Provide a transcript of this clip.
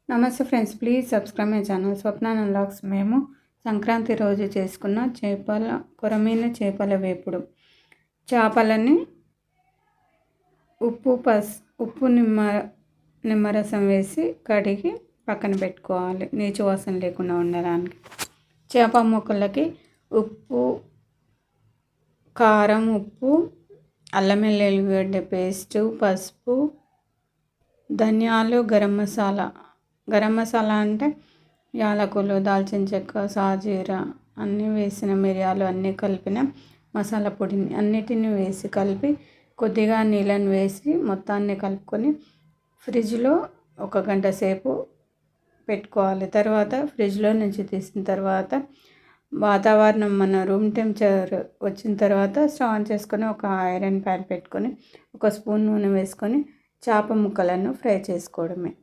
నమస్తే friends, please subscribe my channel Swapna vlogs. మేము సంక్రాంతి రోజు చేసుకున్న కొరమీన చేపల వేపుడు. చేపలని ఉప్పు నిమ్మరసం వేసి కడిగి పక్కన పెట్టుకోవాలి, నీచు వాసన లేకుండా ఉండడానికి. చేప ముక్కలకి ఉప్పు, కారం, ఉప్పు, అల్లం వెల్లుల్లిగడ్డ పేస్టు, పసుపు, ధనియాలు, గరం మసాలా అంటే యాలకులు, దాల్చిన చెక్క, సాజీర అన్నీ వేసిన మిరియాలు అన్నీ కలిపిన మసాలా పొడిని అన్నిటిని వేసి కలిపి కొద్దిగా నీళ్ళని వేసి మొత్తాన్ని కలుపుకొని ఫ్రిడ్జ్లో 1 గంట సేపు పెట్టుకోవాలి. తర్వాత ఫ్రిడ్జ్లో నుంచి తీసిన తర్వాత వాతావరణం మన రూమ్ టెంపరేచర్ వచ్చిన తర్వాత స్టవ్ ఆన్ చేసుకొని ఒక ఐరన్ ప్యాన్ పెట్టుకొని 1 స్పూన్ నూనె వేసుకొని చేప ముక్కలను ఫ్రై చేసుకోవడమే.